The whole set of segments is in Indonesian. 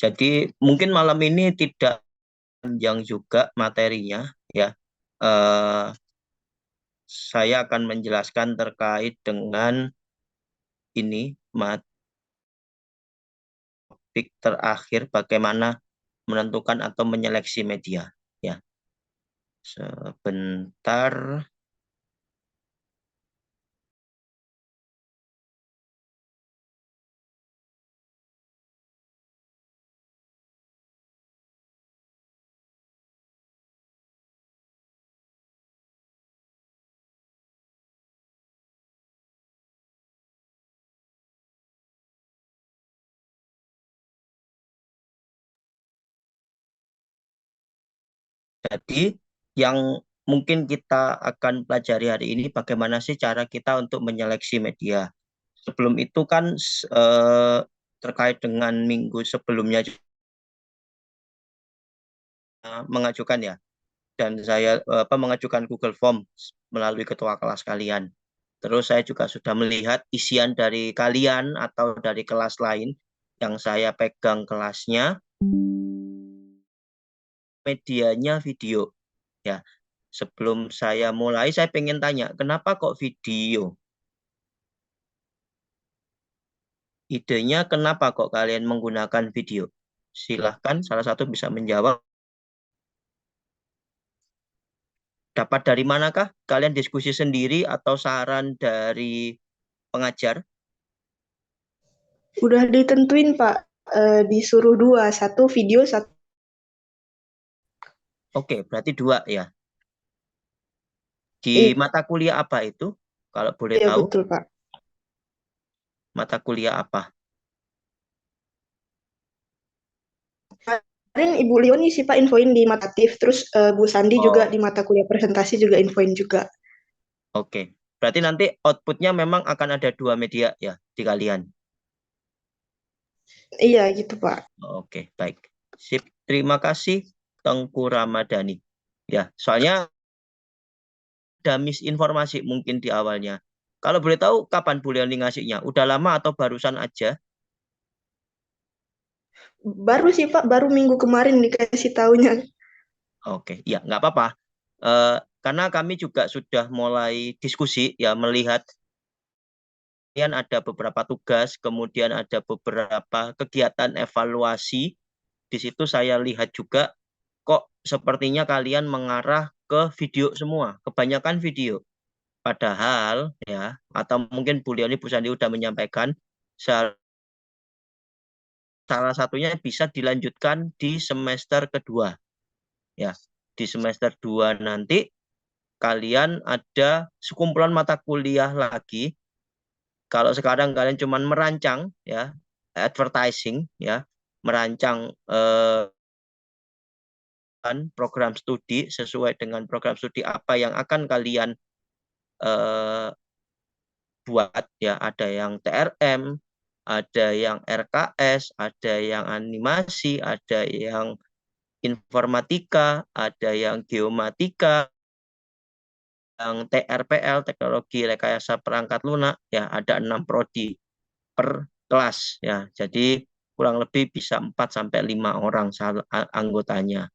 Jadi mungkin malam ini tidak panjang juga materinya ya. Eh, saya akan menjelaskan terkait dengan ini topik terakhir bagaimana menentukan atau menyeleksi media ya. Sebentar. Jadi yang mungkin kita akan pelajari hari ini bagaimana sih cara kita untuk menyeleksi media. Sebelum itu kan terkait dengan minggu sebelumnya mengajukan ya, dan saya mengajukan Google Form melalui ketua kelas kalian. Terus saya juga sudah melihat isian dari kalian atau dari kelas lain yang saya pegang kelasnya, medianya video ya. Sebelum saya mulai, saya pengen tanya, kenapa kok video? Idenya kenapa kok kalian menggunakan video? Silahkan salah satu bisa menjawab. Dapat dari manakah? Kalian diskusi sendiri atau saran dari pengajar? Udah ditentuin Pak, disuruh dua, satu video, satu. Oke, berarti dua ya. Di Iya, mata kuliah apa itu? Kalau boleh iya tahu, betul Pak. mata kuliah apa? Kemarin Ibu Leoni sih Pak infoin di Matatif, terus Bu Sandi juga Oh, di mata kuliah presentasi juga infoin juga. oke. Berarti nanti outputnya memang akan ada dua media ya di kalian. Iya gitu Pak. Oke, baik. Sip. Terima kasih, Tengku Ramadhani. Ya, soalnya ada misinformasi mungkin di awalnya. Kalau boleh tahu, kapan Bu Leoni ngasihnya? Udah lama atau barusan aja? Baru sih Pak, baru minggu kemarin dikasih taunya. Oke, ya nggak apa-apa. Eh, karena kami juga sudah mulai diskusi ya, melihat kemudian ada beberapa tugas, kemudian ada beberapa kegiatan evaluasi. Di situ saya lihat juga kok sepertinya kalian mengarah ke video semua, kebanyakan video. Padahal ya, atau mungkin Bu Leoni, Bu Sandi udah menyampaikan, salah satunya bisa dilanjutkan di semester kedua. Ya, di semester 2 nanti kalian ada sekumpulan mata kuliah lagi. Kalau sekarang kalian cuma merancang ya, advertising ya, merancang program studi sesuai dengan program studi apa yang akan kalian eh, buat ya. Ada yang TRM, ada yang RKS, ada yang animasi, ada yang informatika, ada yang geomatika, yang TRPL, teknologi rekayasa perangkat lunak, ya ada 6 prodi per kelas ya. Jadi kurang lebih bisa 4 sampai 5 orang anggotanya.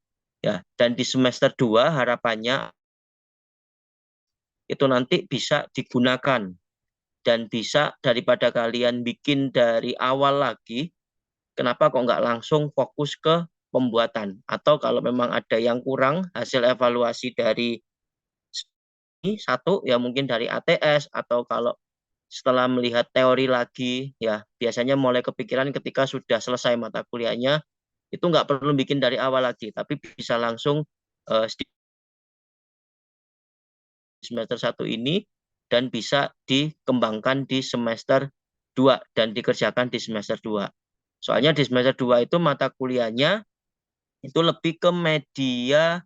Ya, dan di semester 2 harapannya itu nanti bisa digunakan dan bisa daripada kalian bikin dari awal lagi, kenapa kok nggak langsung fokus ke pembuatan? Atau kalau memang ada yang kurang hasil evaluasi dari satu ya mungkin dari ATS, atau kalau setelah melihat teori lagi ya biasanya mulai kepikiran ketika sudah selesai mata kuliahnya itu nggak perlu bikin dari awal lagi tapi bisa langsung di semester satu ini dan bisa dikembangkan di semester 2 dan dikerjakan di semester 2. Soalnya di semester 2 itu mata kuliahnya itu lebih ke media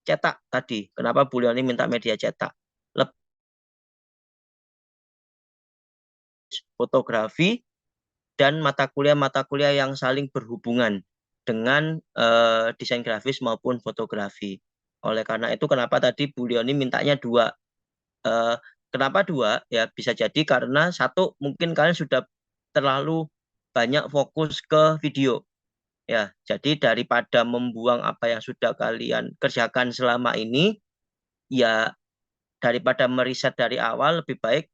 cetak tadi. Kenapa Bu Leoni minta media cetak? Lebih fotografi dan mata kuliah yang saling berhubungan dengan desain grafis maupun fotografi. Oleh karena itu, kenapa tadi Bu Leoni mintanya dua? Eh, kenapa dua? Ya bisa jadi karena satu mungkin kalian sudah terlalu banyak fokus ke video. Ya, jadi daripada membuang apa yang sudah kalian kerjakan selama ini, ya daripada meriset dari awal lebih baik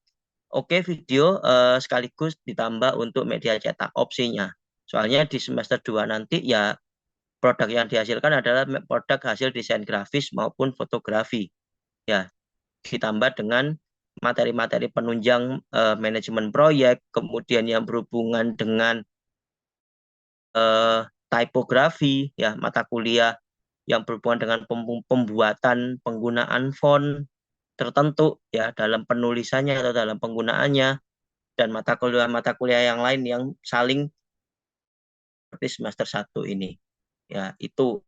oke video sekaligus ditambah untuk media cetak opsinya. Soalnya di semester 2 nanti ya produk yang dihasilkan adalah produk hasil desain grafis maupun fotografi. Ya, ditambah dengan materi-materi penunjang manajemen proyek, kemudian yang berhubungan dengan typografi, ya mata kuliah yang berhubungan dengan pembuatan penggunaan font tertentu ya dalam penulisannya atau dalam penggunaannya, dan mata kuliah yang lain yang saling seperti semester 1 ini. Ya, itu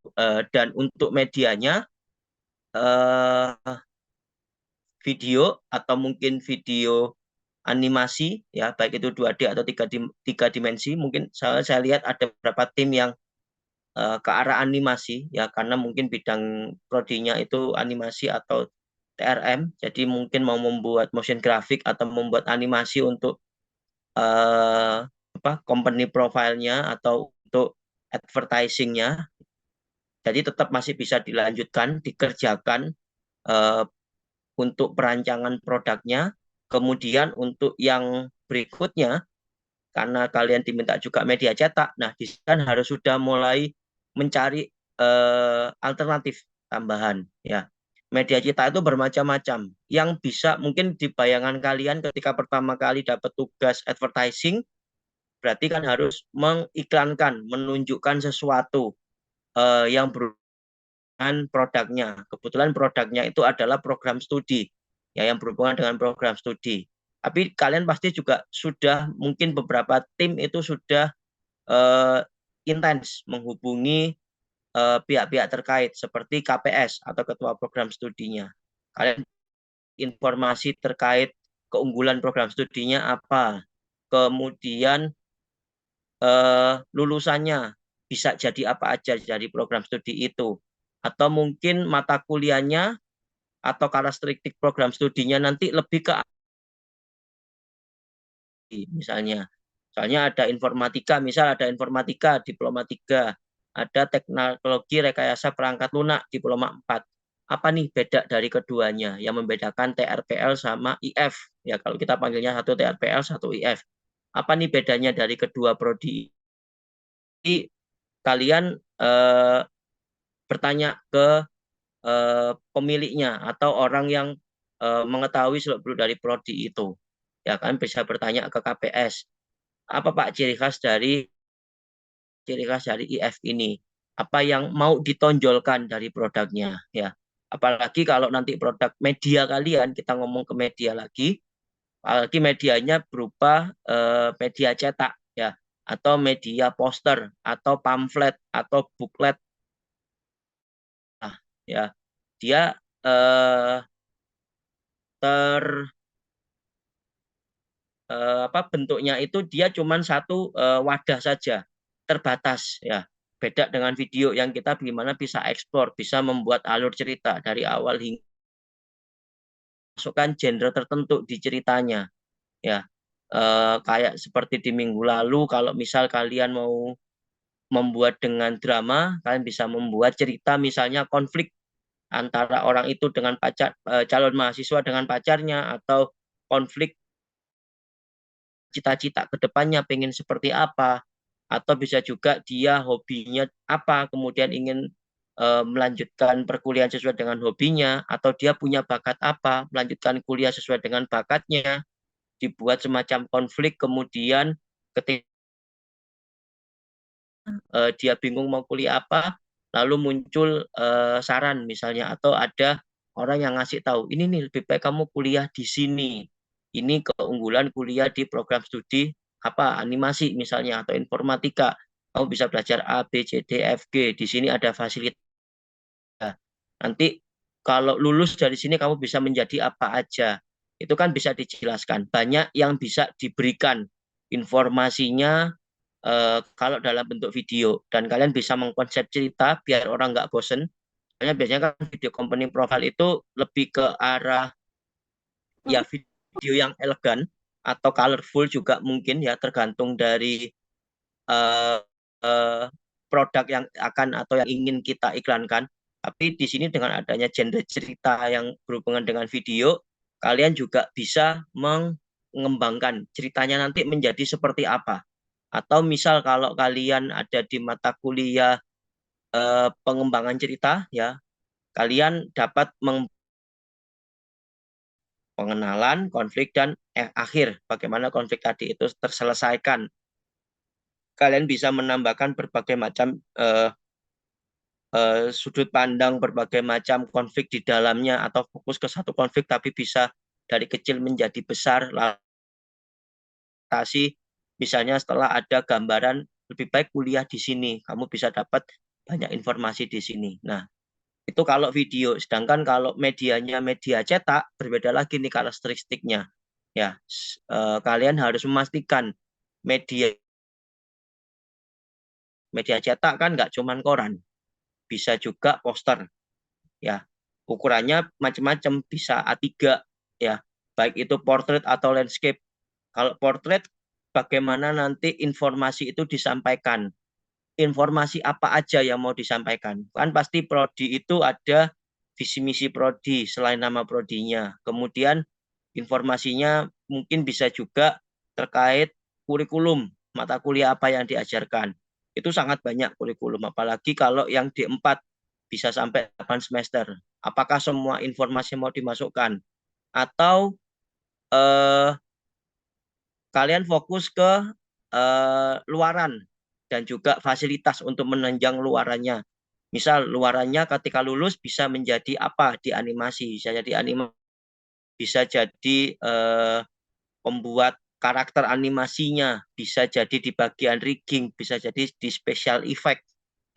dan untuk medianya video atau mungkin video animasi ya, baik itu 2D atau 3 dimensi. Mungkin saya lihat ada beberapa tim yang ke arah animasi ya, karena mungkin bidang prodinya itu animasi atau TRM, jadi mungkin mau membuat motion graphic atau membuat animasi untuk company profile-nya atau untuk advertising-nya. Jadi tetap masih bisa dilanjutkan, dikerjakan untuk perancangan produknya. Kemudian untuk yang berikutnya, karena kalian diminta juga media cetak, nah di sini kan harus sudah mulai mencari alternatif tambahan ya. Media cetak itu bermacam-macam. Yang bisa mungkin di bayangan kalian ketika pertama kali dapat tugas advertising, berarti kan harus mengiklankan, menunjukkan sesuatu yang berhubungan produknya. Kebetulan produknya itu adalah program studi, ya yang berhubungan dengan program studi. Tapi kalian pasti juga sudah, mungkin beberapa tim itu sudah intens menghubungi pihak-pihak terkait seperti KPS atau ketua program studinya. Kalian informasi terkait keunggulan program studinya apa, kemudian lulusannya bisa jadi apa aja dari program studi itu, atau mungkin mata kuliahnya atau karakteristik program studinya nanti lebih ke misalnya. Soalnya ada informatika, misal ada informatika diploma 3, ada teknologi rekayasa perangkat lunak diploma 4. Apa nih beda dari keduanya? Yang membedakan TRPL sama IF. Ya kalau kita panggilnya satu TRPL, satu IF. Apa nih bedanya dari kedua prodi? Kalian bertanya ke pemiliknya atau orang yang mengetahui seluk-beluk dari prodi itu. Ya kan bisa bertanya ke KPS. Apa Pak ciri khas dari IF ini? Apa yang mau ditonjolkan dari produknya ya? Apalagi kalau nanti produk media kalian, kita ngomong ke media lagi, apalagi medianya berupa media cetak ya, atau media poster atau pamflet atau booklet. Nah, ya dia bentuknya itu dia cuma satu wadah saja, terbatas ya. Beda dengan video yang kita bagaimana bisa eksplor, bisa membuat alur cerita dari awal hingga masukkan genre tertentu di ceritanya ya. Kayak seperti di minggu lalu, kalau misal kalian mau membuat dengan drama, kalian bisa membuat cerita misalnya konflik antara orang itu dengan pacar, calon mahasiswa dengan pacarnya, atau konflik cita-cita ke depannya pengen seperti apa, atau bisa juga dia hobinya apa, kemudian ingin melanjutkan perkuliahan sesuai dengan hobinya, atau dia punya bakat apa, melanjutkan kuliah sesuai dengan bakatnya, dibuat semacam konflik, kemudian ketika dia bingung mau kuliah apa, lalu muncul saran misalnya, atau ada orang yang ngasih tahu, ini nih lebih baik kamu kuliah di sini, ini keunggulan kuliah di program studi apa animasi misalnya atau informatika, kamu bisa belajar A B C D F G, di sini ada fasilitas. Nanti kalau lulus dari sini kamu bisa menjadi apa aja, itu kan bisa dijelaskan, banyak yang bisa diberikan informasinya kalau dalam bentuk video, dan kalian bisa mengkonsep cerita biar orang nggak bosen. Soalnya biasanya kan video company profile itu lebih ke arah ya video yang elegan atau colorful juga mungkin ya, tergantung dari uh, uh, produk yang akan atau yang ingin kita iklankan. Tapi di sini dengan adanya genre cerita yang berhubungan dengan video, kalian juga bisa mengembangkan ceritanya nanti menjadi seperti apa. Atau misal kalau kalian ada di mata kuliah pengembangan cerita, ya kalian dapat pengenalan, konflik, dan akhir. Bagaimana konflik tadi itu terselesaikan. Kalian bisa menambahkan berbagai macam sudut pandang, berbagai macam konflik di dalamnya, atau fokus ke satu konflik tapi bisa dari kecil menjadi besar. Misalnya setelah ada gambaran, lebih baik kuliah di sini, kamu bisa dapat banyak informasi di sini. Nah, itu kalau video. Sedangkan kalau medianya media cetak, berbeda lagi nih karakteristiknya. Ya, kalian harus memastikan media cetak kan nggak cuma koran, bisa juga poster. Ya, ukurannya macam-macam, bisa A3, ya, baik itu portrait atau landscape. Kalau portrait, bagaimana nanti informasi itu disampaikan, informasi apa aja yang mau disampaikan. Kan pasti prodi itu ada visi misi prodi selain nama prodinya. Kemudian informasinya mungkin bisa juga terkait kurikulum, mata kuliah apa yang diajarkan. Itu sangat banyak kurikulum, apalagi kalau yang D4 bisa sampai 8 semester. Apakah semua informasi mau dimasukkan? Atau kalian fokus ke luaran dan juga fasilitas untuk menunjang luarannya. Misal luarannya ketika lulus bisa menjadi apa di animasi, bisa jadi animasi, bisa jadi pembuat karakter animasinya, bisa jadi di bagian rigging, bisa jadi di special effect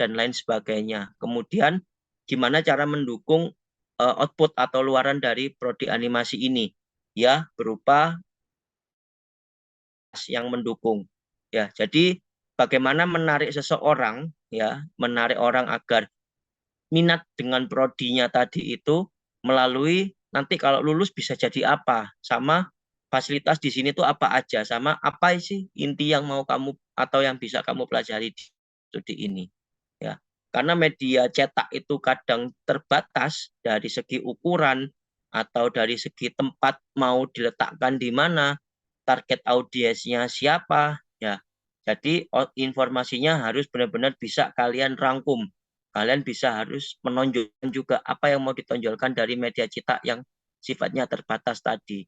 dan lain sebagainya. Kemudian gimana cara mendukung output atau luaran dari prodi animasi ini? Ya, berupa yang mendukung. Ya, jadi bagaimana menarik seseorang, ya, menarik orang agar minat dengan prodinya tadi itu melalui nanti kalau lulus bisa jadi apa, sama fasilitas di sini tuh apa aja, sama apa sih inti yang mau kamu atau yang bisa kamu pelajari di studi ini. Ya, karena media cetak itu kadang terbatas dari segi ukuran atau dari segi tempat mau diletakkan di mana, target audiensnya siapa, ya. Jadi informasinya harus benar-benar bisa kalian rangkum. Kalian bisa harus menonjolkan juga apa yang mau ditonjolkan dari media cetak yang sifatnya terbatas tadi.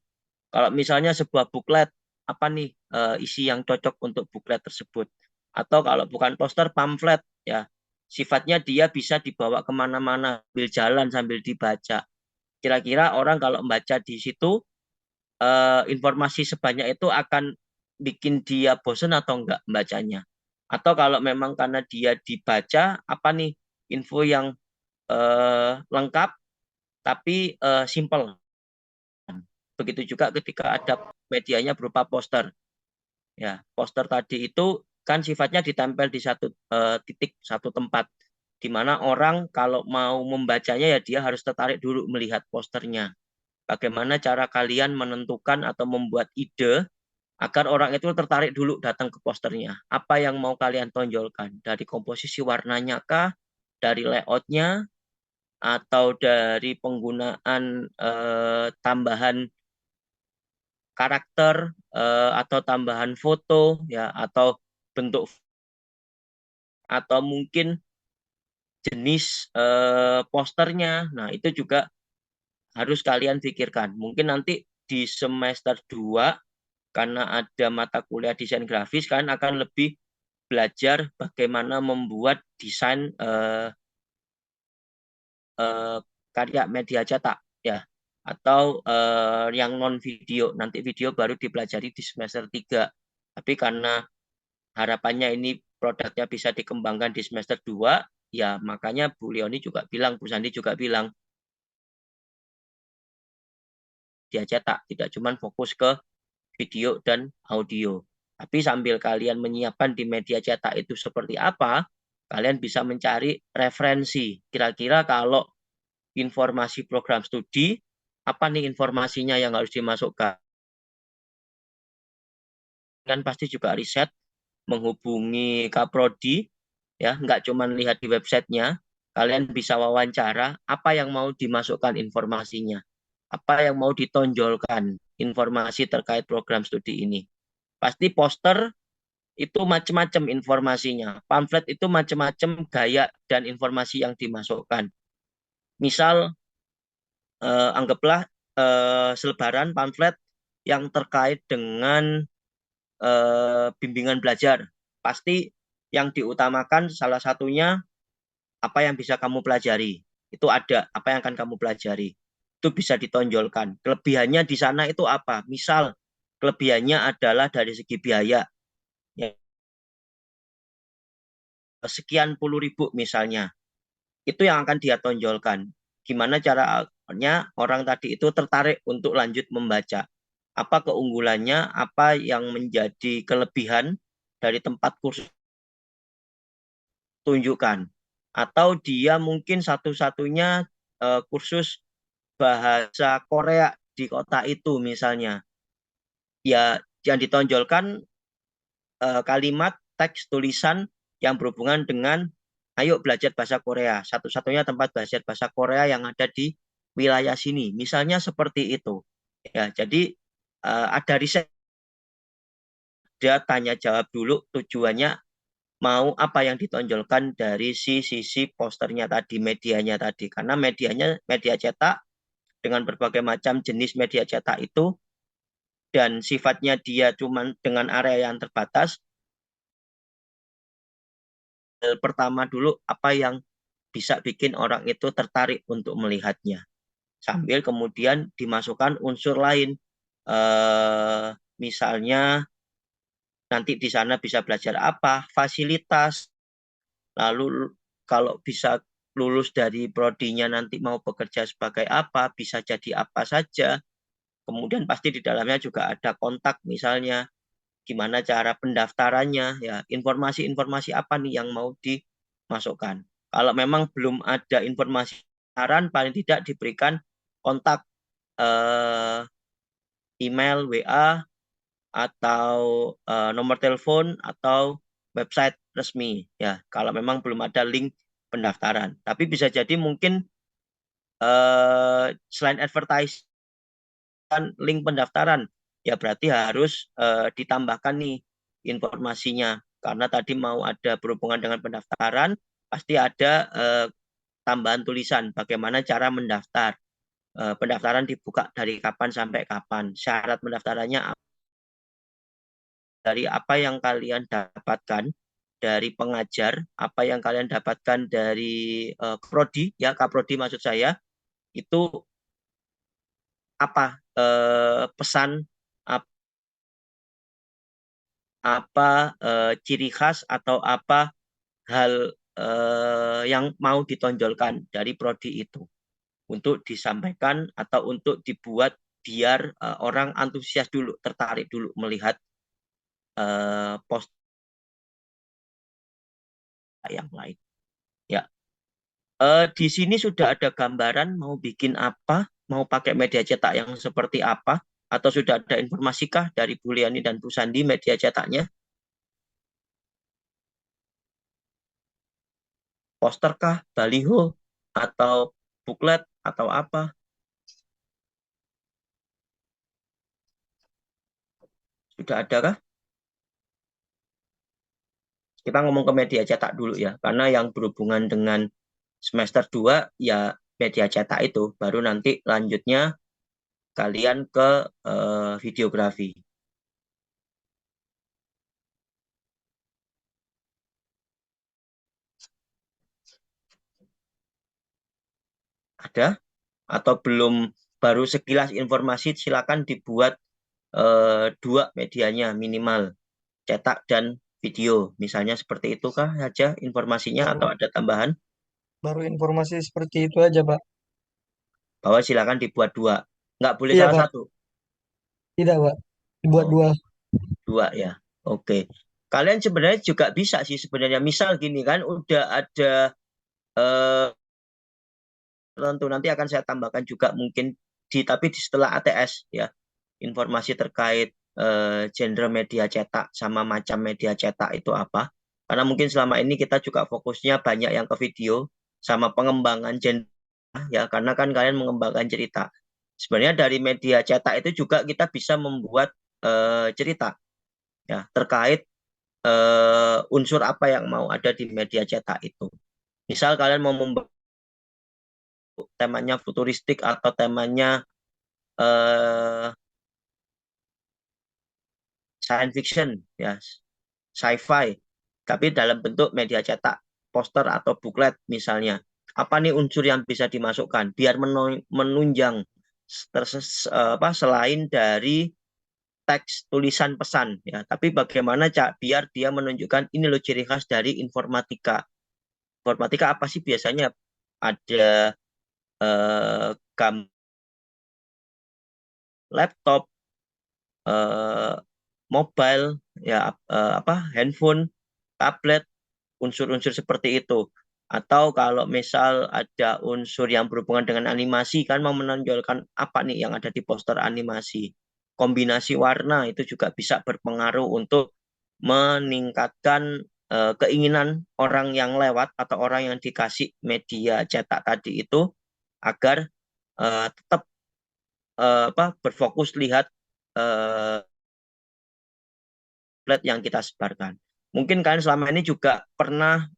Kalau misalnya sebuah buklet, apa nih isi yang cocok untuk buklet tersebut? Atau kalau bukan poster, pamflet, ya sifatnya dia bisa dibawa kemana-mana, sambil jalan sambil dibaca. Kira-kira orang kalau membaca di situ informasi sebanyak itu akan bikin dia bosan atau enggak membacanya. Atau kalau memang karena dia dibaca, apa nih info yang lengkap tapi simple. Begitu juga ketika ada medianya berupa poster. Ya, poster tadi itu kan sifatnya ditempel di satu titik, satu tempat, di mana orang kalau mau membacanya ya dia harus tertarik dulu melihat posternya. Bagaimana cara kalian menentukan atau membuat ide agar orang itu tertarik dulu datang ke posternya. Apa yang mau kalian tonjolkan? Dari komposisi warnanya kah? Dari layoutnya? Atau dari penggunaan tambahan karakter atau tambahan foto, ya, atau bentuk, atau mungkin jenis posternya. Nah, itu juga harus kalian pikirkan. Mungkin nanti di semester 2 karena ada mata kuliah desain grafis, kalian akan lebih belajar bagaimana membuat desain karya media cetak, ya, atau yang non video. Nanti video baru dipelajari di semester 3. Tapi karena harapannya ini produknya bisa dikembangkan di semester 2, ya makanya Bu Leoni juga bilang, Bu Sandi juga bilang, dia cetak, tidak cuma fokus ke video dan audio. Tapi sambil kalian menyiapkan di media cetak itu seperti apa, kalian bisa mencari referensi. Kira-kira kalau informasi program studi, apa nih informasinya yang harus dimasukkan? Kan pasti juga riset, menghubungi Kaprodi, ya, nggak cuma lihat di websitenya, kalian bisa wawancara apa yang mau dimasukkan informasinya, apa yang mau ditonjolkan informasi terkait program studi ini. Pasti poster itu macam-macam informasinya, pamflet itu macam-macam gaya dan informasi yang dimasukkan. Misal anggaplah selebaran pamflet yang terkait dengan bimbingan belajar. Pasti yang diutamakan salah satunya apa yang bisa kamu pelajari. Itu ada, apa yang akan kamu pelajari. Itu bisa ditonjolkan. Kelebihannya di sana itu apa? Misal, kelebihannya adalah dari segi biaya. Ya, sekian puluh ribu misalnya. Itu yang akan dia tonjolkan. Gimana caranya orang tadi itu tertarik untuk lanjut membaca. Apa keunggulannya, apa yang menjadi kelebihan dari tempat kursus tunjukkan. Atau dia mungkin satu-satunya kursus bahasa Korea di kota itu misalnya. Ya, yang ditonjolkan kalimat, teks, tulisan yang berhubungan dengan ayo belajar bahasa Korea. Satu-satunya tempat belajar bahasa Korea yang ada di wilayah sini. Misalnya seperti itu. Ya, jadi ada riset, dia tanya jawab dulu tujuannya mau apa yang ditonjolkan dari sisi posternya tadi, medianya tadi. Karena medianya media cetak dengan berbagai macam jenis media cetak itu dan sifatnya dia cuma dengan area yang terbatas. Pertama dulu apa yang bisa bikin orang itu tertarik untuk melihatnya. Sambil kemudian dimasukkan unsur lain. Misalnya nanti di sana bisa belajar apa, fasilitas, lalu kalau bisa lulus dari prodinya nanti mau bekerja sebagai apa, bisa jadi apa saja. Kemudian pasti di dalamnya juga ada kontak misalnya, gimana cara pendaftarannya, ya informasi-informasi apa nih yang mau dimasukkan. Kalau memang belum ada informasi saran, paling tidak diberikan kontak email, WA, atau nomor telepon atau website resmi ya kalau memang belum ada link pendaftaran. Tapi bisa jadi mungkin selain advertise link pendaftaran ya berarti harus ditambahkan nih informasinya karena tadi mau ada berhubungan dengan pendaftaran pasti ada tambahan tulisan bagaimana cara mendaftar. Pendaftaran dibuka dari kapan sampai kapan, syarat pendaftarannya dari apa yang kalian dapatkan dari pengajar, apa yang kalian dapatkan dari Prodi, ya Kaprodi maksud saya, itu apa pesan, apa ciri khas atau apa hal yang mau ditonjolkan dari Prodi itu untuk disampaikan atau untuk dibuat biar orang antusias dulu, tertarik dulu melihat post yang lain. Ya, di sini sudah ada gambaran mau bikin apa, mau pakai media cetak yang seperti apa, atau sudah ada informasikah dari Bu Liani dan Bu Sandi media cetaknya? Poster kah, baliho, atau buklet, atau apa? Sudah ada kah? Kita ngomong ke media cetak dulu ya, karena yang berhubungan dengan semester 2 ya media cetak itu, baru nanti lanjutnya kalian ke videografi. Ada? Atau belum baru sekilas informasi silakan dibuat dua medianya minimal cetak dan video misalnya seperti itu kah saja informasinya Baru atau ada tambahan baru informasi seperti itu aja, Pak. bahwa silakan dibuat dua nggak boleh Iya, salah Pak. satu. Tidak, Pak. Dibuat Oh, dua. dua ya, oke. Kalian sebenarnya juga bisa sih sebenarnya misal gini kan udah ada eh, tentu nanti akan saya tambahkan juga mungkin tapi di setelah ATS ya informasi terkait genre media cetak sama macam media cetak itu apa. Karena mungkin selama ini kita juga fokusnya banyak yang ke video sama pengembangan genre ya, karena kan kalian mengembangkan cerita. Sebenarnya dari media cetak itu juga kita bisa membuat cerita ya terkait unsur apa yang mau ada di media cetak itu. Misal kalian mau membuat temanya futuristik atau temanya science fiction ya, sci-fi, tapi dalam bentuk media cetak, poster atau buklet misalnya. Apa nih unsur yang bisa dimasukkan biar menunjang selain dari teks tulisan pesan ya, tapi bagaimana biar dia menunjukkan ini loh ciri khas dari informatika. Informatika apa sih biasanya? Ada laptop, mobile, ya handphone, tablet, unsur-unsur seperti itu. Atau kalau misal ada unsur yang berhubungan dengan animasi, kan mau menonjolkan apa nih yang ada di poster animasi. Kombinasi warna itu juga bisa berpengaruh untuk meningkatkan keinginan orang yang lewat atau orang yang dikasih media cetak tadi itu agar tetap berfokus lihat yang kita sebarkan. Mungkin kalian selama ini juga pernah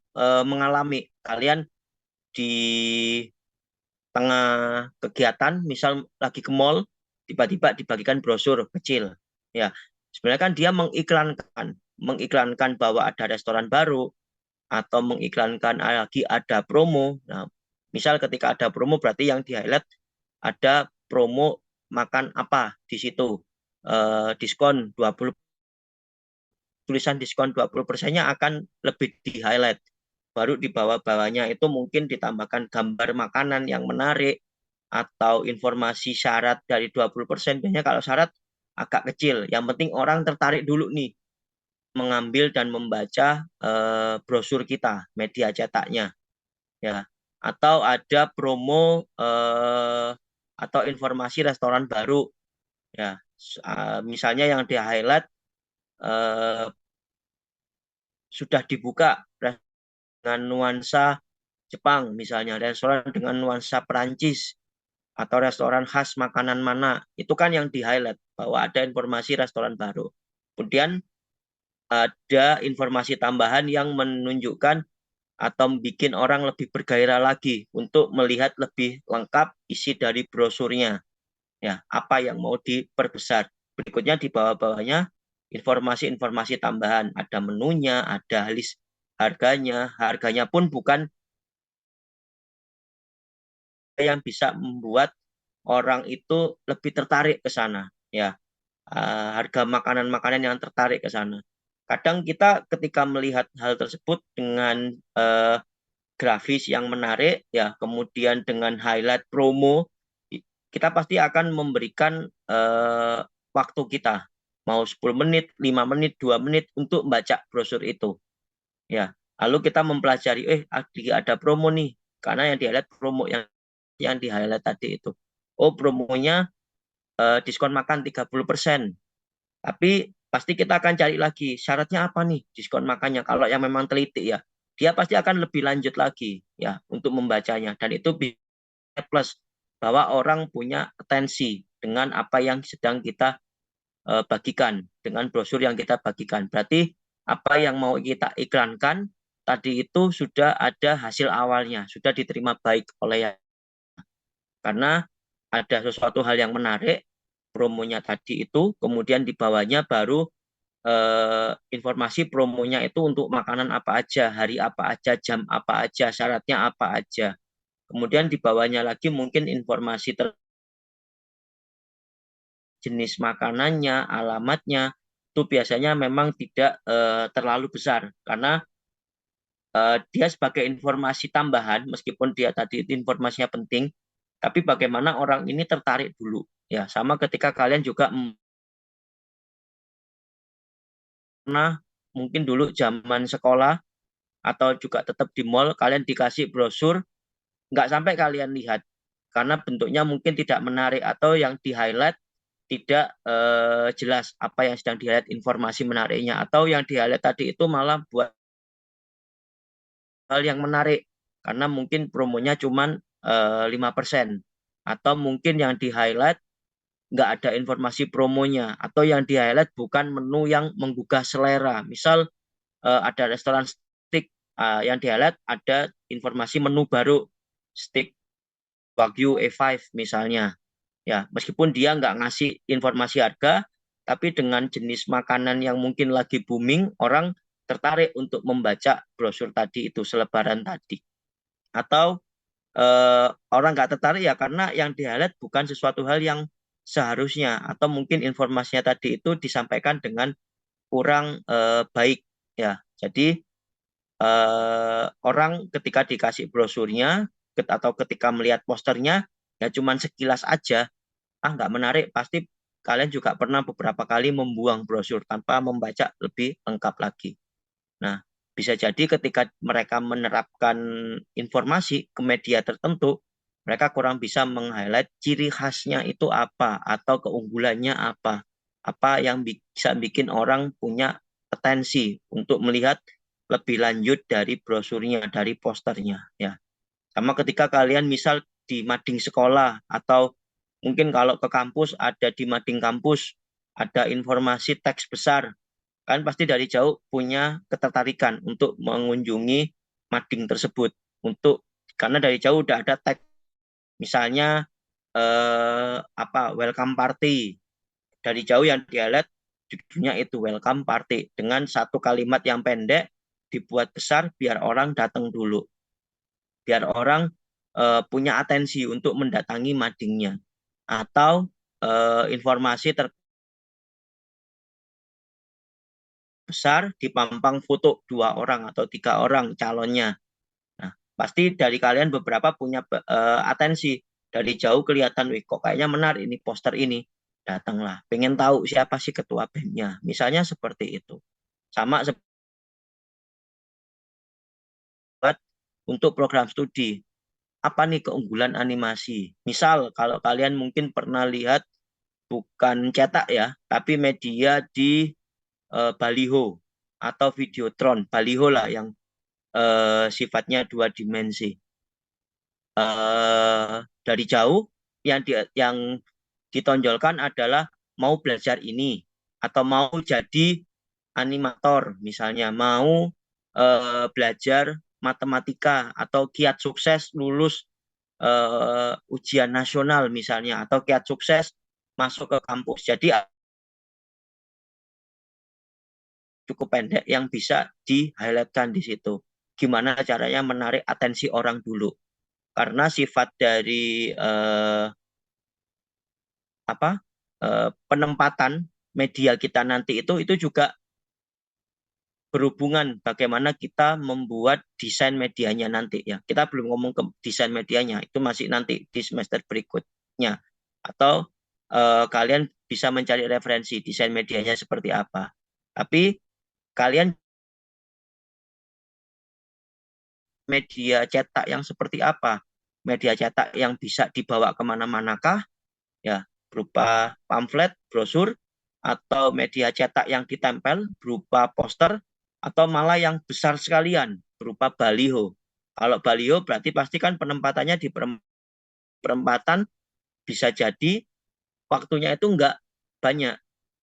mengalami kalian di tengah kegiatan, misal lagi ke mall, tiba-tiba dibagikan brosur kecil. Ya, sebenarnya kan dia mengiklankan bahwa ada restoran baru atau mengiklankan lagi ada promo. Nah, misal ketika ada promo berarti yang di-highlight ada promo makan apa di situ. Diskon 20, tulisan diskon 20%-nya akan lebih di-highlight. Baru di bawah-bawahnya itu mungkin ditambahkan gambar makanan yang menarik atau informasi syarat dari 20%. Biasanya kalau syarat agak kecil. Yang penting orang tertarik dulu nih mengambil dan membaca brosur kita, media cetaknya. Ya. Atau ada promo atau informasi restoran baru. Ya. Misalnya yang di-highlight sudah dibuka dengan nuansa Jepang, misalnya restoran dengan nuansa Perancis atau restoran khas makanan mana, itu kan yang di-highlight bahwa ada informasi restoran baru. Kemudian ada informasi tambahan yang menunjukkan atau bikin orang lebih bergairah lagi untuk melihat lebih lengkap isi dari brosurnya. Ya, apa yang mau diperbesar. Berikutnya di bawah-bawahnya informasi-informasi tambahan, ada menunya, ada list harganya pun bukan yang bisa membuat orang itu lebih tertarik ke sana, ya. Harga makanan-makanan yang tertarik ke sana. Kadang kita ketika melihat hal tersebut dengan grafis yang menarik, ya, kemudian dengan highlight promo, kita pasti akan memberikan waktu kita, mau 10 menit, 5 menit, 2 menit untuk membaca brosur itu. Ya, lalu kita mempelajari, ada promo nih, karena yang di-highlight promo yang di-highlight tadi itu. Oh, promonya diskon makan 30%. Tapi pasti kita akan cari lagi syaratnya apa nih diskon makannya. Kalau yang memang teliti ya, dia pasti akan lebih lanjut lagi ya untuk membacanya, dan itu bisa plus bahwa orang punya atensi dengan apa yang sedang kita bagikan, dengan brosur yang kita bagikan. Berarti apa yang mau kita iklankan tadi itu sudah ada hasil awalnya, sudah diterima baik oleh karena ada sesuatu hal yang menarik, promonya tadi itu, kemudian di bawahnya baru informasi promonya itu untuk makanan apa aja, hari apa aja, jam apa aja, syaratnya apa aja. Kemudian di bawahnya lagi mungkin informasi jenis makanannya, alamatnya, itu biasanya memang tidak terlalu besar, karena dia sebagai informasi tambahan, meskipun dia tadi informasinya penting, tapi bagaimana orang ini tertarik dulu. Ya, sama ketika kalian juga pernah mungkin dulu zaman sekolah atau juga tetap di mall, kalian dikasih brosur, nggak sampai kalian lihat karena bentuknya mungkin tidak menarik atau yang di highlight tidak jelas apa yang sedang di highlight informasi menariknya, atau yang di highlight tadi itu malah buat hal yang menarik karena mungkin promonya cuma 5%, atau mungkin yang di highlight nggak ada informasi promonya, atau yang di highlight bukan menu yang menggugah selera. Misal ada restoran steak, yang di highlight ada informasi menu baru, steak Wagyu A5 misalnya. Ya, meskipun dia nggak ngasih informasi harga, tapi dengan jenis makanan yang mungkin lagi booming, orang tertarik untuk membaca brosur tadi itu, selebaran tadi. Atau orang nggak tertarik ya karena yang di-highlight bukan sesuatu hal yang seharusnya, atau mungkin informasinya tadi itu disampaikan dengan kurang baik ya. Jadi orang ketika dikasih brosurnya atau ketika melihat posternya ya cuman sekilas aja, nggak menarik, pasti kalian juga pernah beberapa kali membuang brosur tanpa membaca lebih lengkap lagi. Nah, bisa jadi ketika mereka menerapkan informasi ke media tertentu, mereka kurang bisa meng-highlight ciri khasnya itu apa, atau keunggulannya apa yang bisa bikin orang punya atensi untuk melihat lebih lanjut dari brosurnya, dari posternya. Ya, sama ketika kalian misal di mading sekolah, atau mungkin kalau ke kampus ada di mading kampus, ada informasi teks besar, kan pasti dari jauh punya ketertarikan untuk mengunjungi mading tersebut, untuk karena dari jauh udah ada tag, misalnya welcome party, dari jauh yang dilihat judulnya itu welcome party dengan satu kalimat yang pendek dibuat besar biar orang datang dulu, biar orang punya atensi untuk mendatangi madingnya. Atau informasi terbesar dipampang foto 2 orang atau 3 orang calonnya. Nah, pasti dari kalian beberapa punya atensi, dari jauh kelihatan, wih kok kayaknya menarik ini poster ini, datanglah, pengen tahu siapa sih ketua BEM-nya, misalnya seperti itu. Sama untuk program studi, apa nih keunggulan animasi? Misal kalau kalian mungkin pernah lihat, bukan cetak ya, tapi media di baliho atau videotron, baliho lah yang sifatnya 2 dimensi. Dari jauh yang ditonjolkan adalah mau belajar ini, atau mau jadi animator, misalnya mau belajar matematika, atau kiat sukses lulus ujian nasional misalnya, atau kiat sukses masuk ke kampus. Jadi cukup pendek yang bisa di-highlightkan di situ. Gimana caranya menarik atensi orang dulu. Karena sifat dari penempatan media kita nanti itu juga berhubungan bagaimana kita membuat desain medianya nanti ya. Kita belum ngomong ke desain medianya, itu masih nanti di semester berikutnya. Atau kalian bisa mencari referensi desain medianya seperti apa. Tapi kalian media cetak yang seperti apa? Media cetak yang bisa dibawa kemana-manakah? Ya, berupa pamflet, brosur, atau media cetak yang ditempel berupa poster, atau malah yang besar sekalian berupa baliho. Kalau baliho berarti pastikan penempatannya di perempatan, bisa jadi waktunya itu enggak banyak.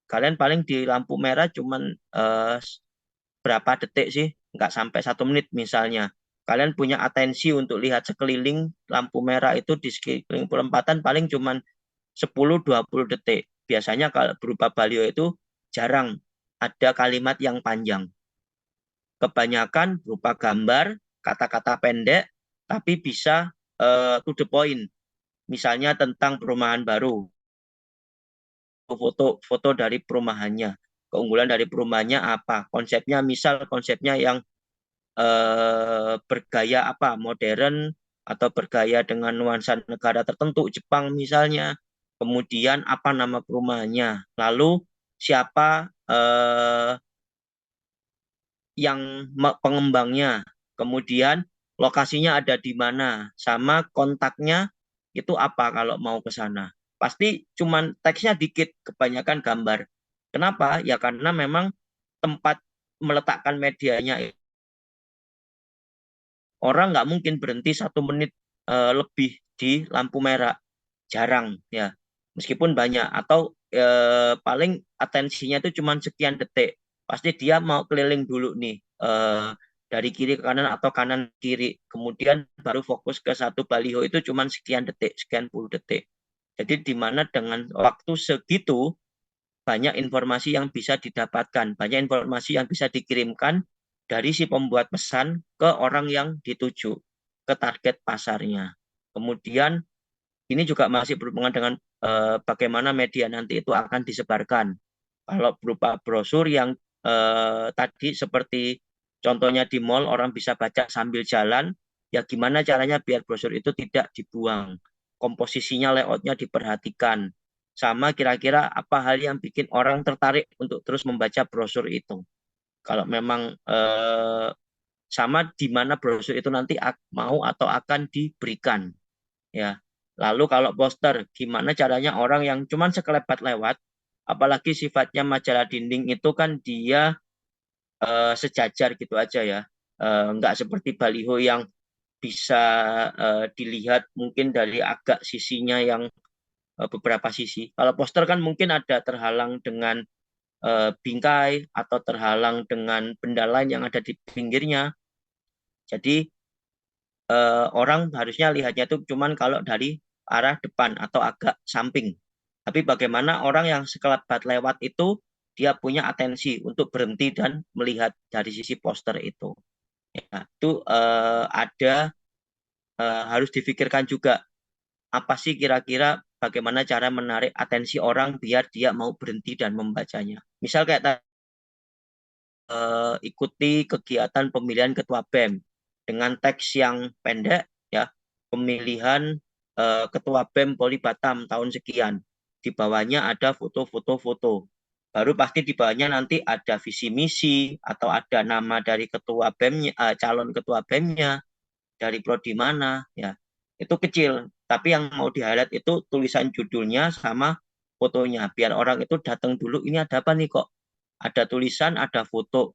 Kalian paling di lampu merah cuman berapa detik sih? Enggak sampai 1 menit misalnya. Kalian punya atensi untuk lihat sekeliling lampu merah itu di sekeliling perempatan paling cuman 10-20 detik. Biasanya kalau berupa baliho itu jarang ada kalimat yang panjang. Kebanyakan berupa gambar, kata-kata pendek, tapi bisa to the point. Misalnya tentang perumahan baru, foto-foto dari perumahannya. Keunggulan dari perumahannya apa? Konsepnya, misal konsepnya yang bergaya apa? Modern, atau bergaya dengan nuansa negara tertentu, Jepang misalnya. Kemudian apa nama perumahannya? Lalu siapa yang pengembangnya? Kemudian lokasinya ada di mana? Sama kontaknya itu apa kalau mau ke sana? Pasti cuman teksnya dikit, kebanyakan gambar. Kenapa? Ya karena memang tempat meletakkan medianya orang nggak mungkin berhenti 1 menit lebih di lampu merah, jarang ya, meskipun banyak, atau paling atensinya itu cuma sekian detik, pasti dia mau keliling dulu nih, dari kiri ke kanan atau kanan kiri, kemudian baru fokus ke satu baliho itu cuma sekian detik, sekian puluh detik. Jadi di mana dengan waktu segitu banyak informasi yang bisa didapatkan, banyak informasi yang bisa dikirimkan dari si pembuat pesan ke orang yang dituju, ke target pasarnya. Kemudian ini juga masih berhubungan dengan bagaimana media nanti itu akan disebarkan. Kalau berupa brosur yang tadi seperti contohnya di mall orang bisa baca sambil jalan, ya gimana caranya biar brosur itu tidak dibuang. Komposisinya, layoutnya diperhatikan. Sama kira-kira apa hal yang bikin orang tertarik untuk terus membaca brosur itu. Kalau memang sama di mana brosur itu nanti mau atau akan diberikan. Ya. Lalu kalau poster, gimana caranya orang yang cuman sekelebat lewat, apalagi sifatnya majalah dinding itu kan dia sejajar gitu aja ya, nggak seperti baliho yang bisa dilihat mungkin dari agak sisinya yang beberapa sisi. Kalau poster kan mungkin ada terhalang dengan bingkai atau terhalang dengan benda lain yang ada di pinggirnya. Jadi orang harusnya lihatnya itu cuman kalau dari arah depan atau agak samping. Tapi bagaimana orang yang sekelebat lewat itu dia punya atensi untuk berhenti dan melihat dari sisi poster itu. Ya, itu ada harus difikirkan juga apa sih kira-kira bagaimana cara menarik atensi orang biar dia mau berhenti dan membacanya. Misal kayak ikuti kegiatan pemilihan ketua BEM dengan teks yang pendek ya, pemilihan ketua BEM Poli Batam tahun sekian. Di bawahnya ada foto-foto. Baru pasti di bawahnya nanti ada visi misi atau ada nama dari ketua BEM-nya, calon ketua BEM-nya, dari prodi mana ya. Itu kecil, tapi yang mau di-highlight itu tulisan judulnya sama fotonya biar orang itu datang dulu, ini ada apa nih kok? Ada tulisan, ada foto.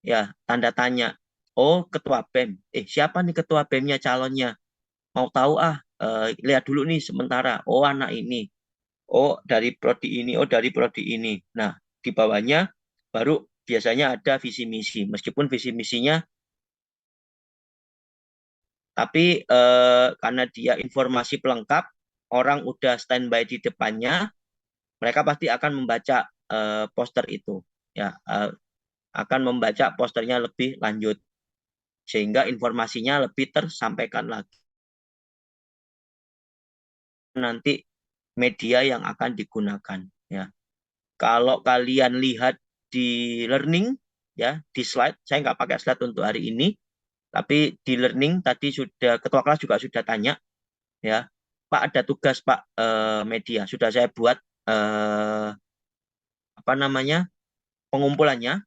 Ya, tanda tanya. Oh, ketua BEM. Siapa nih ketua BEM-nya calonnya? Mau tahu lihat dulu nih sementara. Oh, anak ini. Oh, dari prodi ini. Oh, dari prodi ini. Nah, di bawahnya baru biasanya ada visi misi. Meskipun visi misinya, tapi karena dia informasi pelengkap, orang udah standby di depannya, mereka pasti akan membaca poster itu. Ya, akan membaca posternya lebih lanjut sehingga informasinya lebih tersampaikan lagi. Nanti media yang akan digunakan ya. Kalau kalian lihat di learning ya, di slide, saya nggak pakai slide untuk hari ini, tapi di learning tadi sudah ketua kelas juga sudah tanya ya, Pak ada tugas Pak media, sudah saya buat apa namanya pengumpulannya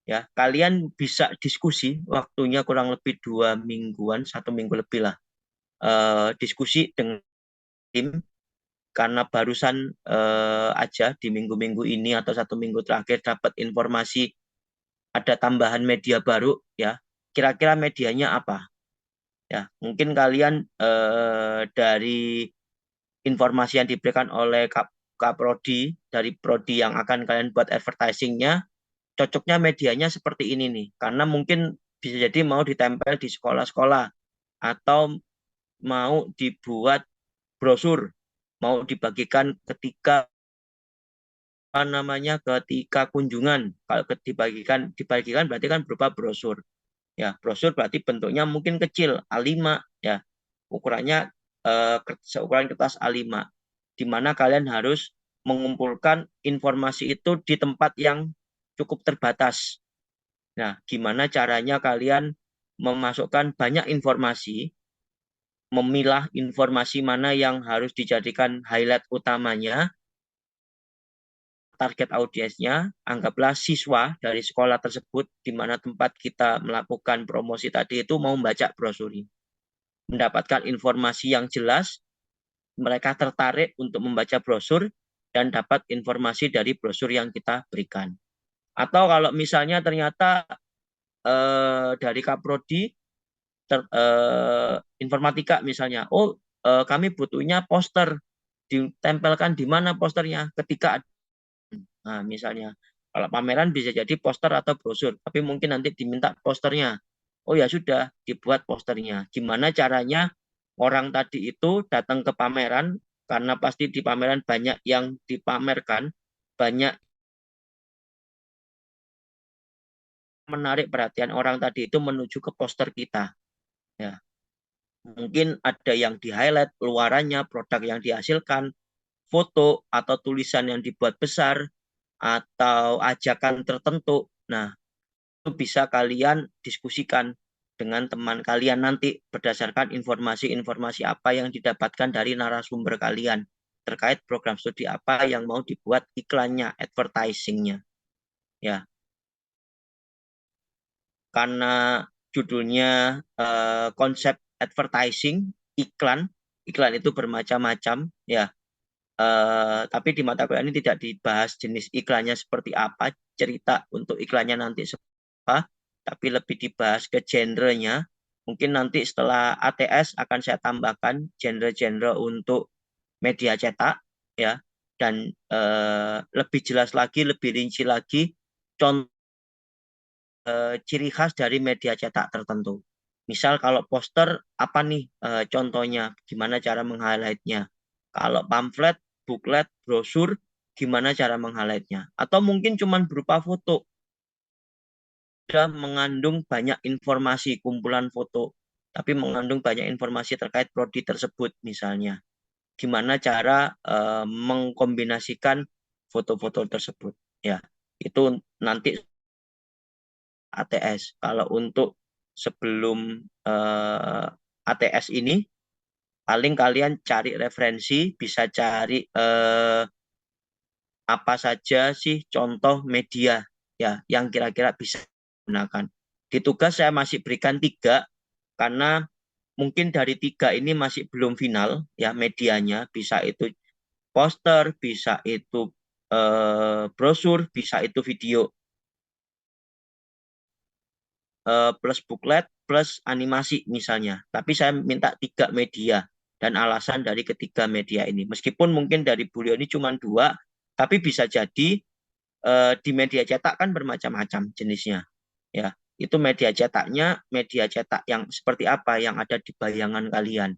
ya. Kalian bisa diskusi, waktunya kurang lebih 2 mingguan, 1 minggu lebih lah, diskusi dengan tim, karena barusan aja di minggu-minggu ini atau 1 minggu terakhir dapat informasi ada tambahan media baru ya. Kira-kira medianya apa? Ya, mungkin kalian dari informasi yang diberikan oleh Kaprodi, dari prodi yang akan kalian buat advertisingnya, cocoknya medianya seperti ini nih. Karena mungkin bisa jadi mau ditempel di sekolah-sekolah atau mau dibuat brosur, mau dibagikan ketika apa namanya ketika kunjungan. Kalau dibagikan berarti kan berupa brosur. Ya, brosur berarti bentuknya mungkin kecil, A5 ya. Ukurannya seukuran kertas A5, di mana kalian harus mengumpulkan informasi itu di tempat yang cukup terbatas. Nah, gimana caranya kalian memasukkan banyak informasi, memilah informasi mana yang harus dijadikan highlight utamanya, target audiensnya, anggaplah siswa dari sekolah tersebut, di mana tempat kita melakukan promosi tadi itu mau membaca brosur ini. Mendapatkan informasi yang jelas, mereka tertarik untuk membaca brosur, dan dapat informasi dari brosur yang kita berikan. Atau kalau misalnya ternyata dari Kaprodi informatika misalnya, kami butuhnya poster, ditempelkan di mana posternya ketika nah, misalnya kalau pameran bisa jadi poster atau brosur, tapi mungkin nanti diminta posternya. Oh ya sudah, dibuat posternya. Gimana caranya orang tadi itu datang ke pameran, karena pasti di pameran banyak yang dipamerkan, banyak menarik perhatian orang tadi itu menuju ke poster kita. Ya, mungkin ada yang di-highlight luarannya, produk yang dihasilkan, foto atau tulisan yang dibuat besar, atau ajakan tertentu. Nah, itu bisa kalian diskusikan dengan teman kalian nanti berdasarkan informasi-informasi apa yang didapatkan dari narasumber kalian terkait program studi apa yang mau dibuat iklannya, advertisingnya. Ya, karena judulnya konsep advertising, iklan itu bermacam-macam, ya. Tapi di mata kuliah ini tidak dibahas jenis iklannya seperti apa, cerita untuk iklannya nanti seperti apa, tapi lebih dibahas ke genrenya. Mungkin nanti setelah ATS akan saya tambahkan genre-genre untuk media cetak, ya, dan lebih jelas lagi, lebih rinci lagi, contoh ciri khas dari media cetak tertentu. Misal kalau poster, apa nih contohnya, gimana cara meng-highlight-nya. Kalau pamflet, booklet, brosur, gimana cara meng-highlight-nya. Atau mungkin cuma berupa foto, sudah mengandung banyak informasi, kumpulan foto, tapi mengandung banyak informasi terkait prodi tersebut misalnya. Gimana cara mengkombinasikan foto-foto tersebut. Ya, itu nanti ATS. Kalau untuk sebelum ATS ini, paling kalian cari referensi, bisa cari apa saja sih contoh media ya yang kira-kira bisa digunakan. Di tugas saya masih berikan 3, karena mungkin dari 3 ini masih belum final ya medianya, bisa itu poster, bisa itu brosur, bisa itu video. Plus booklet, plus animasi misalnya. Tapi saya minta 3 media dan alasan dari ketiga media ini. Meskipun mungkin dari Bulio ini cuma 2, tapi bisa jadi di media cetak kan bermacam-macam jenisnya. Ya, itu media cetaknya, media cetak yang seperti apa yang ada di bayangan kalian.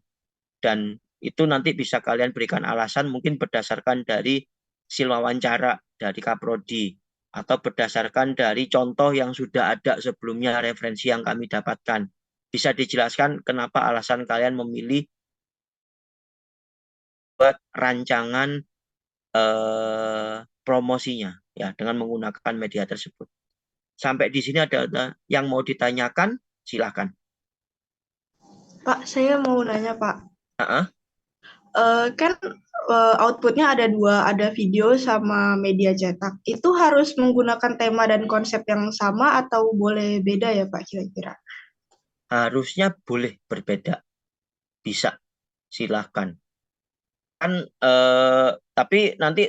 Dan itu nanti bisa kalian berikan alasan mungkin berdasarkan dari hasil wawancara dari Kaprodi atau berdasarkan dari contoh yang sudah ada sebelumnya, referensi yang kami dapatkan. Bisa dijelaskan kenapa alasan kalian memilih buat rancangan promosinya ya dengan menggunakan media tersebut. Sampai di sini ada yang mau ditanyakan, silakan. Pak, saya mau nanya, Pak. Uh-uh. Kan outputnya ada 2, ada video sama media cetak. Itu harus menggunakan tema dan konsep yang sama atau boleh beda ya, Pak, kira-kira? Harusnya boleh berbeda, bisa, silahkan. Kan tapi nanti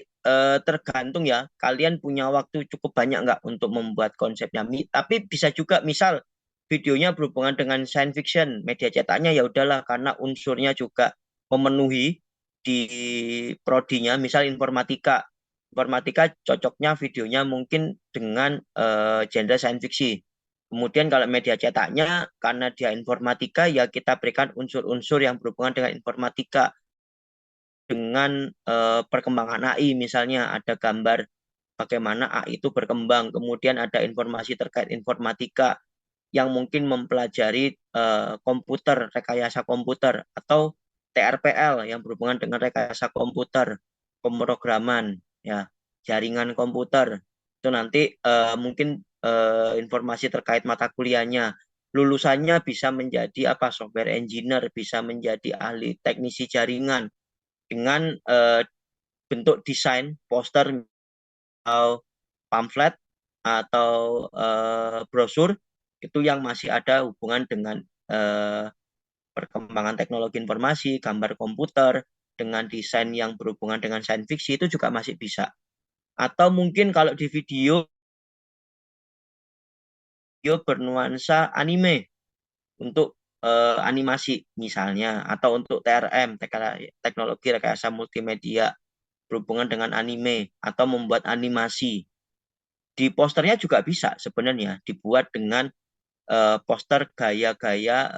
tergantung ya, kalian punya waktu cukup banyak nggak untuk membuat konsepnya. Tapi bisa juga misal videonya berhubungan dengan science fiction, media cetaknya ya udahlah karena unsurnya juga memenuhi di prodinya, misal informatika. Informatika cocoknya videonya mungkin dengan genre science fiction. Kemudian kalau media cetaknya karena dia informatika ya kita berikan unsur-unsur yang berhubungan dengan informatika, dengan perkembangan AI, misalnya ada gambar bagaimana AI itu berkembang, kemudian ada informasi terkait informatika yang mungkin mempelajari komputer, rekayasa komputer, atau TRPL yang berhubungan dengan rekayasa komputer, pemrograman, ya, jaringan komputer. Itu nanti mungkin informasi terkait mata kuliahnya. Lulusannya bisa menjadi apa? Software engineer, bisa menjadi ahli teknisi jaringan dengan bentuk desain poster atau pamflet atau brosur itu yang masih ada hubungan dengan perkembangan teknologi informasi, gambar komputer, dengan desain yang berhubungan dengan sains fiksi itu juga masih bisa. Atau mungkin kalau di video video bernuansa anime untuk animasi misalnya, atau untuk TRM, teknologi rekayasa multimedia berhubungan dengan anime, atau membuat animasi. Di posternya juga bisa sebenarnya dibuat dengan poster gaya-gaya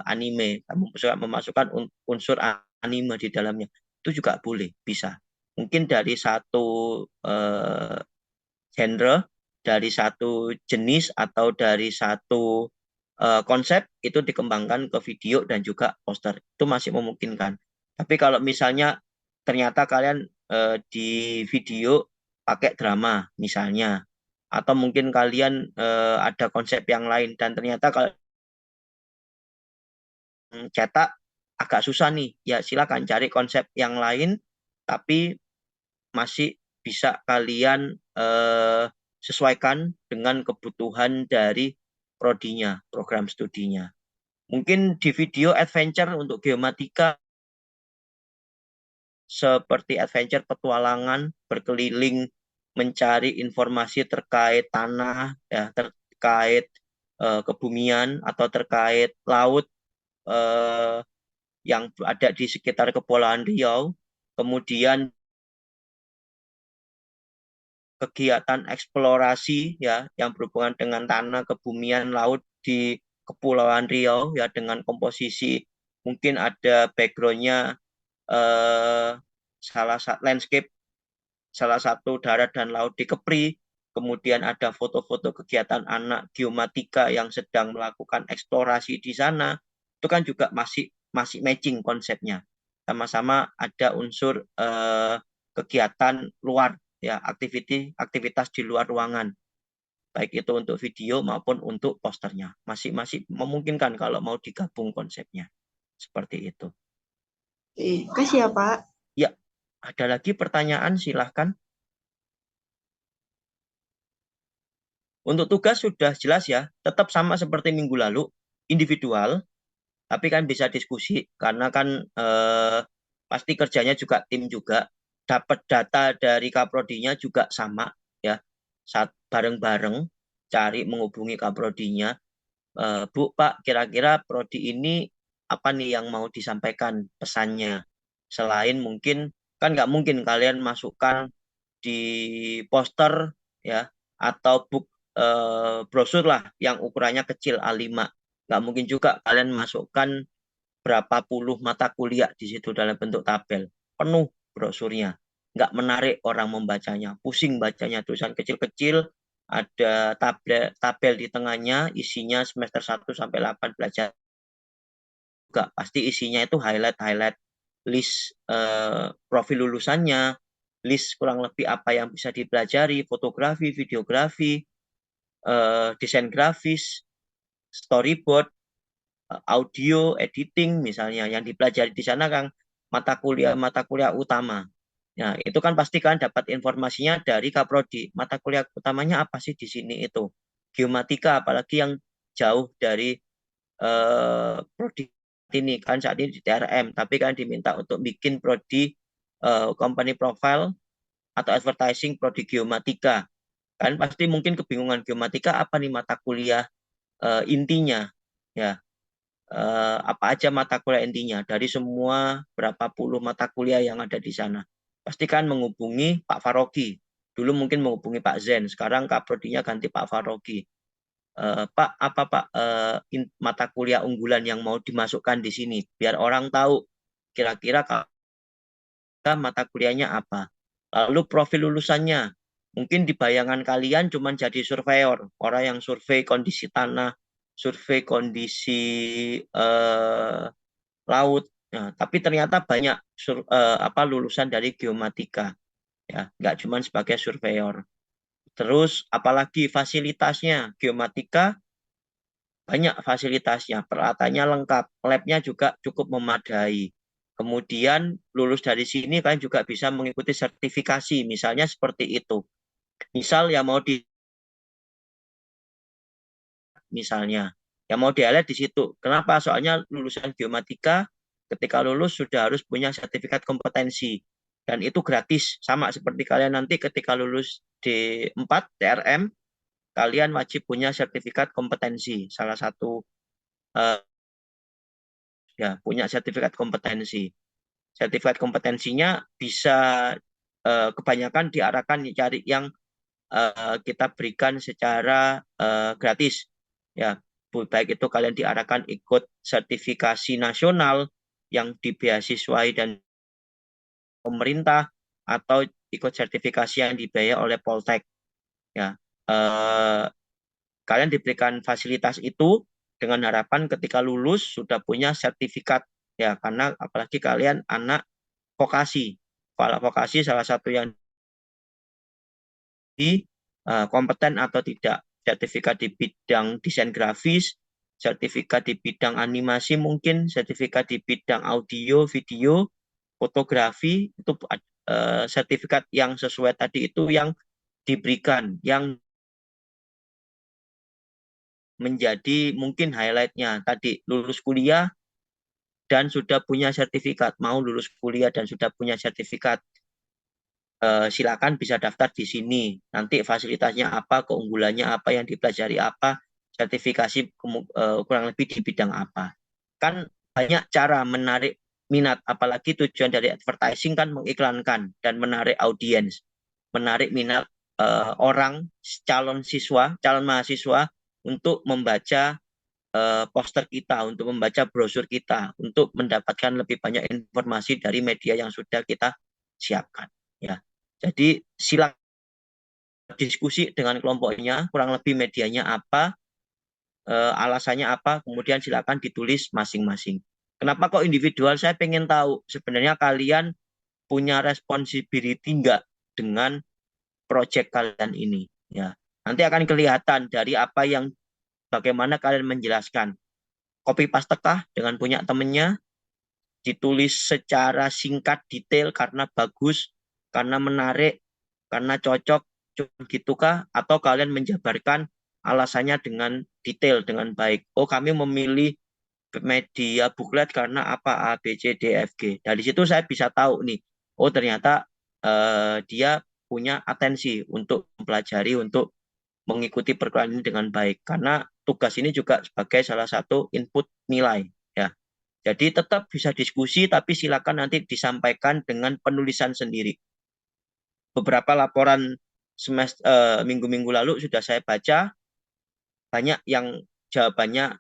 anime. Kamu bisa memasukkan unsur anime di dalamnya. Itu juga boleh, bisa. Mungkin dari satu genre, dari satu jenis, atau dari satu konsep itu dikembangkan ke video dan juga poster. Itu masih memungkinkan. Tapi kalau misalnya ternyata kalian di video pakai drama misalnya, atau mungkin kalian ada konsep yang lain dan ternyata kalau cetak agak susah nih, ya silakan cari konsep yang lain, tapi masih bisa kalian sesuaikan dengan kebutuhan dari prodinya, program studinya. Mungkin di video adventure untuk geomatika seperti adventure petualangan, berkeliling mencari informasi terkait tanah, ya, terkait kebumian atau terkait laut yang ada di sekitar Kepulauan Riau, kemudian kegiatan eksplorasi ya yang berhubungan dengan tanah, kebumian, laut di Kepulauan Riau ya, dengan komposisi mungkin ada backgroundnya salah satu landscape, salah satu darat dan laut di Kepri, kemudian ada foto-foto kegiatan anak geomatika yang sedang melakukan eksplorasi di sana, itu kan juga masih matching konsepnya, sama-sama ada unsur kegiatan luar ya, aktivitas di luar ruangan, baik itu untuk video maupun untuk posternya, masih memungkinkan kalau mau digabung konsepnya seperti itu. Kasih ya Pak. Ya, ada lagi pertanyaan, silahkan. Untuk tugas sudah jelas ya, tetap sama seperti minggu lalu, individual, tapi kan bisa diskusi, karena kan pasti kerjanya juga tim juga, dapat data dari kaprodinya juga sama ya, saat bareng-bareng cari menghubungi kaprodinya, Bu, Pak, kira-kira prodi ini apa nih yang mau disampaikan pesannya, selain mungkin kan nggak mungkin kalian masukkan di poster ya, atau brosur lah yang ukurannya kecil A5. Nggak mungkin juga kalian masukkan berapa puluh mata kuliah di situ dalam bentuk tabel. Penuh brosurnya. Nggak menarik orang membacanya. Pusing bacanya, tulisan kecil-kecil, ada tabel di tengahnya, isinya semester 1 sampai 8 belajar. Juga pasti isinya itu highlight list profil lulusannya, list kurang lebih apa yang bisa dipelajari, fotografi, videografi, desain grafis, storyboard, audio, editing misalnya yang dipelajari di sana kan mata kuliah utama. Nah, itu kan pasti kan dapat informasinya dari Kaprodi. Mata kuliah utamanya apa sih di sini itu? Geomatika, apalagi yang jauh dari prodi ini kan saat ini di TRM, tapi kan diminta untuk bikin prodi company profile atau advertising prodi geomatika. Kan pasti mungkin kebingungan, geomatika apa nih mata kuliah intinya ya. Apa aja mata kuliah intinya dari semua berapa puluh mata kuliah yang ada di sana. Pastikan menghubungi Pak Farogi. Dulu mungkin menghubungi Pak Zen, sekarang kaprodinya ganti Pak Farogi. Pak, apa Pak mata kuliah unggulan yang mau dimasukkan di sini, biar orang tahu kira-kira mata kuliahnya apa. Lalu profil lulusannya, mungkin di bayangan kalian cuma jadi surveyor, orang yang survei kondisi tanah, survei kondisi laut. Nah, tapi ternyata banyak lulusan dari geomatika, ya, nggak cuma sebagai surveyor. Terus apalagi fasilitasnya, geomatika banyak fasilitasnya, peralatannya lengkap, labnya juga cukup memadai. Kemudian lulus dari sini kan juga bisa mengikuti sertifikasi, misalnya seperti itu. Misal yang mau misalnya yang mau di-highlight di situ. Kenapa? Soalnya lulusan geomatika ketika lulus sudah harus punya sertifikat kompetensi. Dan itu gratis, sama seperti kalian nanti ketika lulus D4 TRM, kalian wajib punya sertifikat kompetensi. Salah satu ya punya sertifikat kompetensi. Sertifikat kompetensinya bisa kebanyakan diarahkan cari yang kita berikan secara gratis. Ya, baik itu kalian diarahkan ikut sertifikasi nasional yang dibeasiswai dan pemerintah atau ikut sertifikasi yang dibayar oleh Poltek. Ya, kalian diberikan fasilitas itu dengan harapan ketika lulus sudah punya sertifikat. Ya, karena apalagi kalian anak vokasi. Vokasi salah satu yang kompeten atau tidak. Sertifikat di bidang desain grafis, sertifikat di bidang animasi mungkin, sertifikat di bidang audio, video, fotografi, itu sertifikat yang sesuai tadi itu yang diberikan, yang menjadi mungkin highlight-nya tadi lulus kuliah dan sudah punya sertifikat, mau lulus kuliah dan sudah punya sertifikat. Silakan bisa daftar di sini. Nanti fasilitasnya apa, keunggulannya apa, yang dipelajari apa, sertifikasi kurang lebih di bidang apa. Kan banyak cara menarik minat, apalagi tujuan dari advertising kan mengiklankan dan menarik audiens, menarik minat orang, calon mahasiswa untuk membaca poster kita, untuk membaca brosur kita, untuk mendapatkan lebih banyak informasi dari media yang sudah kita siapkan. Ya, jadi silakan diskusi dengan kelompoknya, kurang lebih medianya apa, alasannya apa, kemudian silakan ditulis masing-masing. Kenapa kok individual? Saya pengen tahu sebenarnya kalian punya responsibility enggak dengan proyek kalian ini. Ya, nanti akan kelihatan dari apa yang bagaimana kalian menjelaskan. Copy paste kah dengan punya temennya, ditulis secara singkat detail karena bagus, karena menarik, karena cocok, gitukah? Atau kalian menjabarkan alasannya dengan detail, dengan baik. Oh, kami memilih media buklet karena apa, A, B, C, D, F, G. Dari situ saya bisa tahu nih, oh ternyata dia punya atensi untuk mempelajari, untuk mengikuti perkuliahan ini dengan baik. Karena tugas ini juga sebagai salah satu input nilai. Ya. Jadi tetap bisa diskusi, tapi silakan nanti disampaikan dengan penulisan sendiri. Beberapa laporan minggu-minggu lalu sudah saya baca, banyak yang jawabannya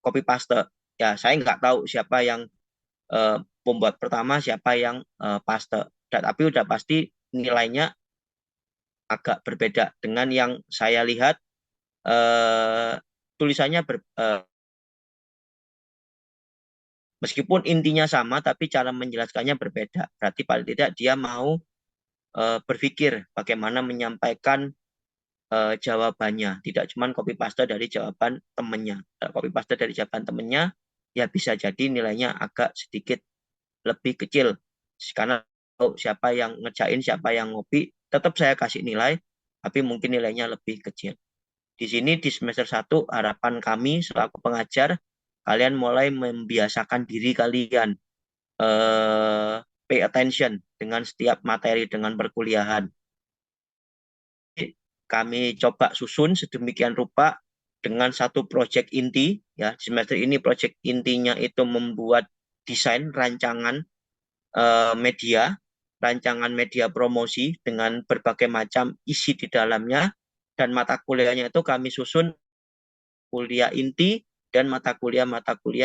copy paste. Ya, saya nggak tahu siapa yang pembuat pertama, siapa yang paste. Tapi udah pasti nilainya agak berbeda dengan yang saya lihat tulisannya meskipun intinya sama, tapi cara menjelaskannya berbeda. Berarti paling tidak dia mau berpikir bagaimana menyampaikan jawabannya. Tidak cuma copy paste dari jawaban temannya. Copy paste dari jawaban temannya, ya bisa jadi nilainya agak sedikit lebih kecil. Karena siapa yang ngerjain, siapa yang ngopi, tetap saya kasih nilai, tapi mungkin nilainya lebih kecil. Di sini di semester 1 harapan kami selaku pengajar, kalian mulai membiasakan diri kalian pay attention dengan setiap materi, dengan perkuliahan. Kami coba susun sedemikian rupa dengan satu proyek inti. Ya, semester ini proyek intinya itu membuat desain rancangan media, rancangan media promosi dengan berbagai macam isi di dalamnya, dan mata kuliahnya itu kami susun kuliah inti dan mata kuliah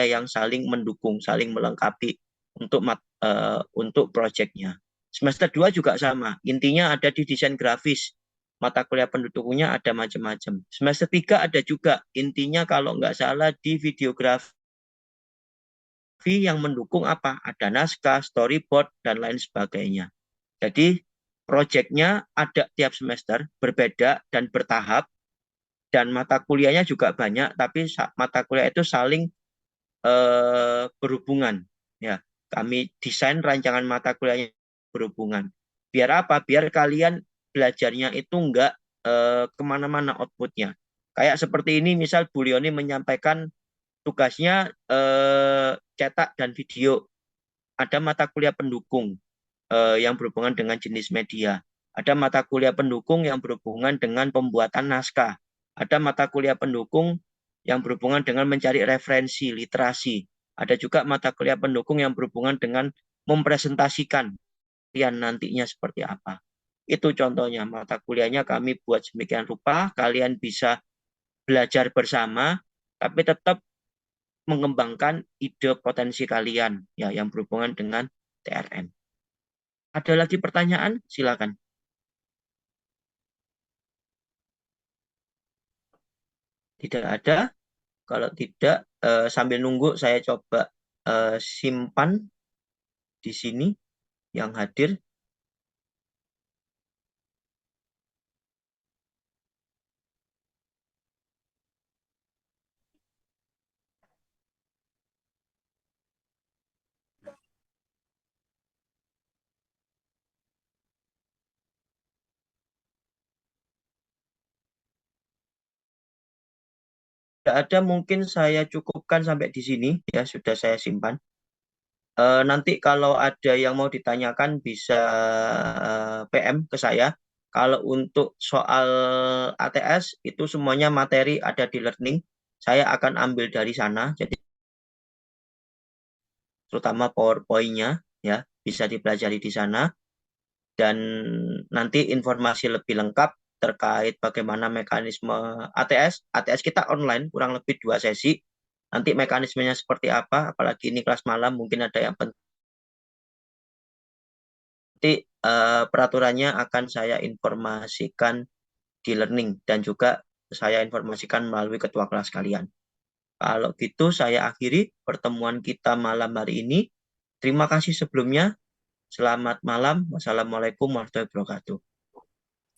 yang saling mendukung, saling melengkapi untuk proyeknya. Semester 2 juga sama, intinya ada di desain grafis, mata kuliah pendukungnya ada macam-macam. Semester 3 ada juga, intinya kalau nggak salah di videografi yang mendukung apa? Ada naskah, storyboard, dan lain sebagainya. Jadi proyeknya ada tiap semester, berbeda dan bertahap, dan mata kuliahnya juga banyak, tapi mata kuliah itu saling berhubungan. Ya, kami desain rancangan mata kuliahnya berhubungan. Biar apa? Biar kalian belajarnya itu enggak kemana-mana outputnya. Kayak seperti ini, misal Bu Lioni menyampaikan tugasnya cetak dan video. Ada mata kuliah pendukung yang berhubungan dengan jenis media. Ada mata kuliah pendukung yang berhubungan dengan pembuatan naskah. Ada mata kuliah pendukung yang berhubungan dengan mencari referensi, literasi. Ada juga mata kuliah pendukung yang berhubungan dengan mempresentasikan kalian nantinya seperti apa. Itu contohnya, mata kuliahnya kami buat sedemikian rupa, kalian bisa belajar bersama, tapi tetap mengembangkan ide potensi kalian ya yang berhubungan dengan TRM. Ada lagi pertanyaan? Silakan. Tidak ada. Kalau tidak, sambil nunggu saya coba simpan di sini yang hadir. Tidak ada, mungkin saya cukupkan sampai di sini ya, sudah saya simpan. Nanti kalau ada yang mau ditanyakan bisa PM ke saya. Kalau untuk soal ATS itu semuanya materi ada di learning. Saya akan ambil dari sana, jadi terutama PowerPoint-nya ya bisa dipelajari di sana. Dan nanti informasi lebih lengkap terkait bagaimana mekanisme ATS. ATS kita online kurang lebih 2 sesi. Nanti mekanismenya seperti apa, apalagi ini kelas malam mungkin ada yang penting. Nanti peraturannya akan saya informasikan di learning dan juga saya informasikan melalui ketua kelas kalian. Kalau gitu saya akhiri pertemuan kita malam hari ini. Terima kasih sebelumnya. Selamat malam. Wassalamualaikum warahmatullahi wabarakatuh.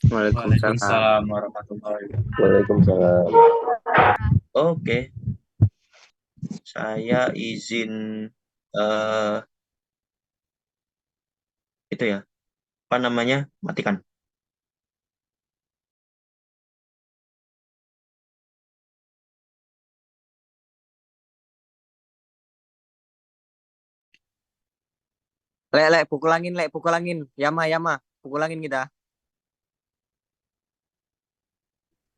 Waalaikumsalam warahmatullahi wabarakatuh. Waalaikumsalam. Oke. Saya izin itu ya. Apa namanya? Matikan. Lek, pukul angin. Yama, pukul angin kita.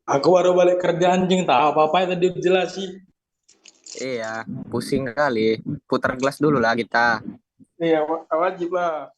Aku baru balik kerja anjing, tak apa-apa yang tadi dijelasin. Iya, pusing kali. Putar gelas dulu lah kita. Iya, wajib lah.